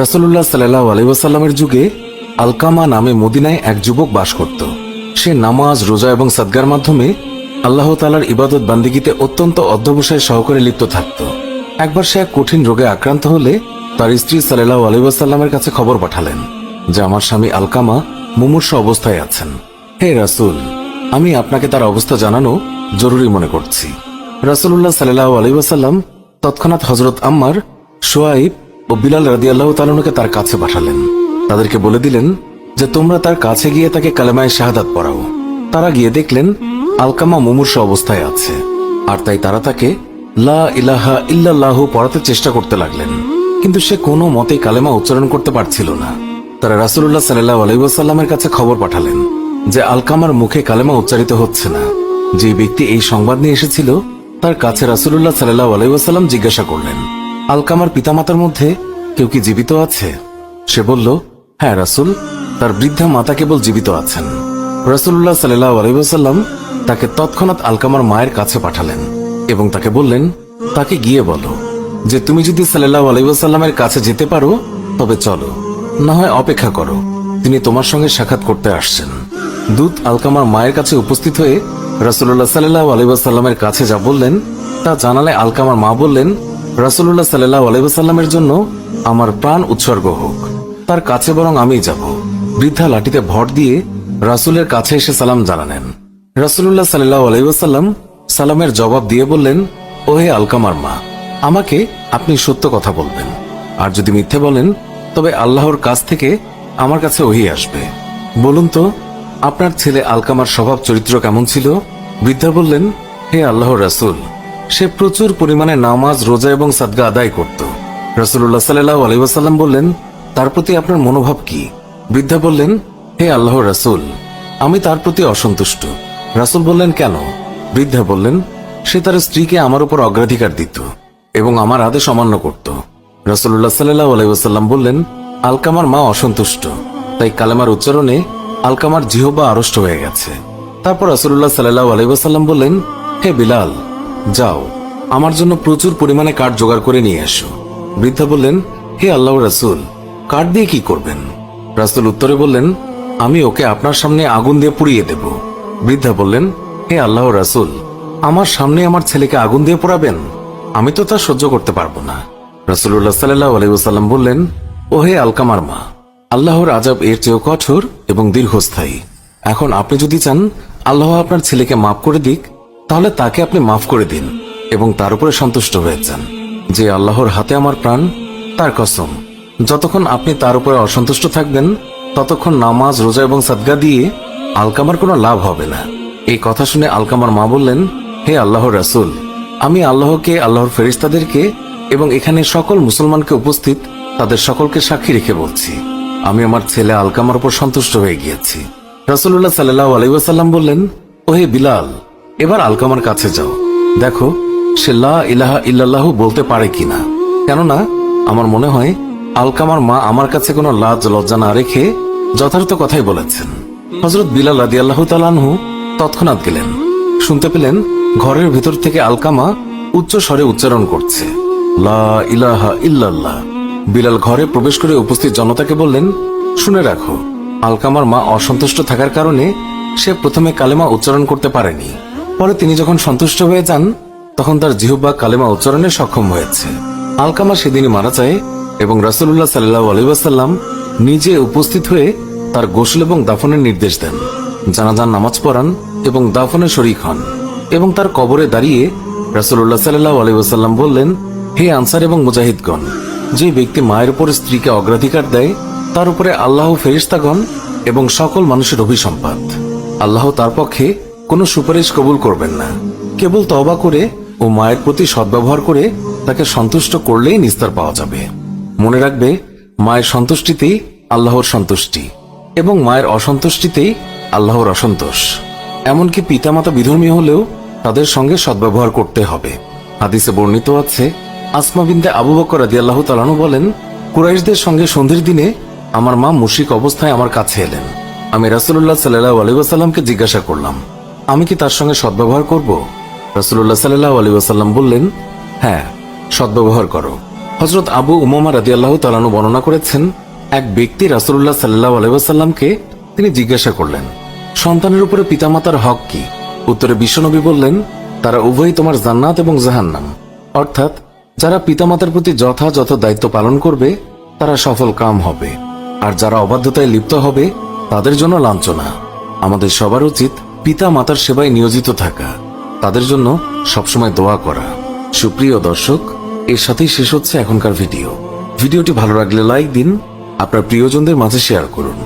রাসূলুল্লাহ সাল্লাল্লাহু আলাইহি ওয়াসাল্লামের যুগে আলকামা নামে মদিনায় এক যুবক বাস করত। সে নামাজ, রোজা এবং সাদগার মাধ্যমে আল্লাহ তাআলার ইবাদত বান্দিগিতে অত্যন্ত অধ্যবসায় সহকারে লিপ্ত থাকত। একবার সে এক কঠিন রোগে আক্রান্ত হলে তার স্ত্রী সাল্লাল্লাহু আলাইহি ওয়াসাল্লামের কাছে খবর পাঠালেন যে আমার স্বামী আলকামা মুমূর্ষু অবস্থায় আছেন। হে রাসূল, আমি আপনাকে তার অবস্থা জানানো জরুরি মনে করছি। রাসূলুল্লাহ সাল্লাল্লাহু আলাইহি ওয়াসাল্লাম তৎক্ষণাৎ হযরত আম্মার, শুআইব ও বিলাল রাদিয়াল্লাহু তাআলা আনহুকে তার কাছে পাঠালেন। তাদেরকে বলে দিলেন যে তোমরা তার কাছে গিয়ে তাকে কালেমায়ে শাহাদাত পড়াও। তারা গিয়ে দেখলেন আলকামা মুমূর্ষু অবস্থায় আছে, আর তাই তারা তাকে লা ইলাহা ইল্লাল্লাহু পড়াতে চেষ্টা করতে লাগলেন, কিন্তু সে কোনো মতেই কালেমা উচ্চারণ করতে পারছিল না। তারা রাসূলুল্লাহ সাল্লাল্লাহু আলাইহি ওয়াসাল্লামের কাছে খবর পাঠালেন যে আলকামার মুখে কালেমা উচ্চারিত হচ্ছে না। যে ব্যক্তি এই সংবাদ নিয়ে এসেছিল তার কাছে রাসূলুল্লাহ সাল্লাল্লাহু আলাইহি ওয়াসাল্লাম জিজ্ঞাসা করলেন, আলকামার পিতামাতার মধ্যে কেউ কি জীবিত আছে? সে বলল, হ্যাঁ রাসূল, তার বৃদ্ধা মাতা কেবল জীবিত আছেন। রাসূলুল্লাহ সাল্লাল্লাহু আলাইহি ওয়াসাল্লাম তাকে তৎক্ষণাৎ আলকামার মায়ের কাছে পাঠালেন এবং তাকে বললেন, তাকে গিয়ে বলো যে তুমি যদি সাল্লাল্লাহু আলাইহি ওয়াসাল্লামের কাছে যেতে পারো তবে চলো, না হয় অপেক্ষা করো, তিনি তোমার সঙ্গে সাক্ষাৎ করতে আসছেন। দূত আলকামার মায়ের কাছে উপস্থিত হয়ে রাসূলুল্লাহ সাল্লাল্লাহু আলাইহি ওয়াসাল্লামের কাছে যা বললেন তা জানালে আলকামার মা বললেন, রাসূলুল্লাহ সাল্লাল্লাহু আলাইহি ওয়াসাল্লামের জন্য আমার প্রাণ উৎসর্গ হোক, তার কাছে বরং আমিই যাব। বৃদ্ধা লাঠিতে ভর দিয়ে রাসূলের কাছে এসে সালাম জানালেন। রাসূলুল্লাহ সাল্লাল্লাহু আলাইহি ওয়াসাল্লাম সালামের জবাব দিয়ে বললেন, ওহে আলকামার মা, আমাকে আপনি সত্য কথা বলবেন, আর যদি মিথ্যে বলেন তবে আল্লাহর কাছ থেকে আমার কাছে ওহী আসবে। বলুন তো, আপনার ছেলে আলকামার স্বভাব চরিত্র কেমন ছিল? বৃদ্ধা বললেন, হে আল্লাহর রাসূল, সে প্রচুর পরিমাণে নামাজ, রোজা এবং সাদগা আদায় করত। রাসূলুল্লাহ সাল্লাল্লাহু আলাইহি ওয়াসাল্লাম বললেন, তার প্রতি আপনার মনোভাব কি? বৃদ্ধা বললেন, হে আল্লাহর রাসূল, আমি তার প্রতি অসন্তুষ্ট। রাসূল বললেন, কেন? বৃদ্ধা বললেন, সে তার স্ত্রীকে আমার উপর অগ্রাধিকার দিত এবং আমার আদেশ অমান্য করত। রাসূলুল্লাহ সাল্লাল্লাহু আলাইহি ওয়াসাল্লাম বললেন, আলকামার মা অসন্তুষ্ট, তাই কালেমার উচ্চারণে আলকামার জিহ্বা আড়ষ্ট হয়ে গেছে। তারপর রাসূলুল্লাহ সাল্লাল্লাহু আলাইহি ওয়াসাল্লাম বললেন, হে বিলাল, যাও আমার জন্য প্রচুর পরিমাণে কাঠ জোগাড় করে নিয়ে এসো। বৃদ্ধা বললেন, হে আল্লাহর রাসূল, কাঠ দিয়ে কি করবেন? রাসূল উত্তরে বললেন, আমি ওকে আপনার সামনে আগুন দিয়ে পুড়িয়ে দেব। বৃদ্ধা বললেন, হে আল্লাহর রাসূল, আমার সামনে আমার ছেলেকে আগুন দিয়ে পোড়াবেন? আমি তো তা সহ্য করতে পারবো না। রাসূলুল্লাহ সাল্লাল্লাহু আলাইহি ওয়াসাল্লাম বললেন, ও হে আলকামার মা, আল্লাহর আযাব এর চেয়েও কঠোর এবং দীর্ঘস্থায়ী। এখন আপনি যদি চান আল্লাহ আপনার ছেলেকে মাফ করে দিক, তাহলে তাকে আপনি মাফ করে দিন এবং তার উপরে সন্তুষ্ট হয়ে যান। যে আল্লাহর হাতে আমার প্রাণ, তার কসম, যতক্ষণ আপনি তার উপরে অসন্তুষ্ট থাকবেন ততক্ষণ নামাজ, রোজা এবং সাদগা দিয়ে আলকামার কোনো লাভ হবে না। এই কথা শুনে আলকামার মা বললেন, হে আল্লাহর রাসূল, আমি আল্লাহকে, আল্লাহর ফেরেশতাদেরকে এবং এখানে সকল মুসলমানকে উপস্থিত তাদের সকলকে সাক্ষী রেখে বলছি, আমি আমার ছেলে আলকামার উপর সন্তুষ্ট হয়ে গিয়েছি। রাসূলুল্লাহ সাল্লাল্লাহু আলাইহি ওয়াসাল্লাম বললেন, ওহে বিলাল, এবার আলকামার কাছে যাও, দেখো সে লা ইলাহা ইল্লাল্লাহু বলতে পারে কিনা। কেননা আমার মনে হয় আলকামার মা আমার কাছে কোনো লাজ লজ্জা না রেখে যথার্থ কথাই বলেছেন। হযরত বিলাল রাদিয়াল্লাহু তাআলা আনহু তৎক্ষণাৎ গেলেন। শুনতে পেলেন ঘরের ভেতর থেকে আলকামা উচ্চ স্বরে উচ্চারণ করছে, লা ইলাহা ইল্লাল্লাহ। বিলাল ঘরে প্রবেশ করে উপস্থিত জনতাকে বললেন, শুনে রাখো, আলকামার মা অসন্তুষ্ট থাকার কারণে সে প্রথমে কালেমা উচ্চারণ করতে পারেনি। পরে তিনি যখন সন্তুষ্ট হয়ে যান তখন তার জিহ্বা কালেমা উচ্চারণে সক্ষম হয়েছে। আলকামা সেদিনই মারা যায় এবং রাসূলুল্লাহ সাল্লাল্লাহু আলাইহি ওয়াসাল্লাম নিজে উপস্থিত হয়ে তার গোসল এবং দাফনের নির্দেশ দেন, জানাজার নামাজ পড়ান এবং দাফনে শরীক হন। এবং তার কবরে দাঁড়িয়ে রাসূলুল্লাহ সাল্লাল্লাহু আলাইহি ওয়াসাল্লাম বললেন, হে আনসার এবং মুজাহিদগণ, যে ব্যক্তি মায়ের উপর স্ত্রীকে অগ্রাধিকার দেয় তার উপরে আল্লাহ, ফেরেশতাগণ এবং সকল মানুষের অভিসম্পাত। আল্লাহ তার পক্ষে কোনো সুপারিশ কবুল করবেন না। কেবল তওবা করে ও মায়ের প্রতি সদ্ব্যবহার করে তাকে সন্তুষ্ট করলেই নিস্তার পাওয়া যাবে। মনে রাখবে, মায়ের সন্তুষ্টিতেই আল্লাহর সন্তুষ্টি এবং মায়ের অসন্তুষ্টিতেই আল্লাহর অসন্তোষ। এমনকি পিতামাতা বিধর্মী হলেও তাদের সঙ্গে সদ্ব্যবহার করতে হবে। হাদিসে বর্ণিত আছে, আসমা বিনতে আবু বকর রাদিয়াল্লাহু তাআলা আনহু বলেন, কুরাইশদের সঙ্গে সন্ধির দিনে আমার মা মুশরিক অবস্থায় আমার কাছে এলেন। আমি রাসূলুল্লাহ সাল্লাল্লাহু আলাইহি ওয়াসাল্লামকে জিজ্ঞাসা করলাম, আমি কি তার সঙ্গে সদ্ব্যবহার করব? রাসূলুল্লাহ সাল্লাল্লাহু আলাইহি ওয়াসাল্লাম বললেন, হ্যাঁ, সদ্ব্যবহার করো। হযরত আবু উমামা রাদিয়াল্লাহু তাআলা আনহু বর্ণনা করেছেন, এক ব্যক্তি রাসূলুল্লাহ সাল্লাল্লাহু আলাইহি ওয়াসাল্লামকে তিনি জিজ্ঞাসা করলেন, সন্তানের উপরে পিতামাতার হক কি? উত্তরে বিশ্বনবী বললেন, তারা উভয়ই তোমার জান্নাত এবং জাহান্নাম। অর্থাৎ যারা পিতামাতার প্রতি যথাযথ দায়িত্ব পালন করবে তারা সফল কাম হবে, আর যারা অবাধ্যতায় লিপ্ত হবে তাদের জন্য লাঞ্ছনা। আমাদের সবার উচিত পিতা মাতার সেবায় নিয়োজিত থাকা, তাদের জন্য সবসময় দোয়া করা। সুপ্রিয় দর্শক, এর সাথেই শেষ হচ্ছে এখনকার ভিডিওটি ভালো লাগলে লাইক দিন, আপনার প্রিয়জনদের মাঝে শেয়ার করুন।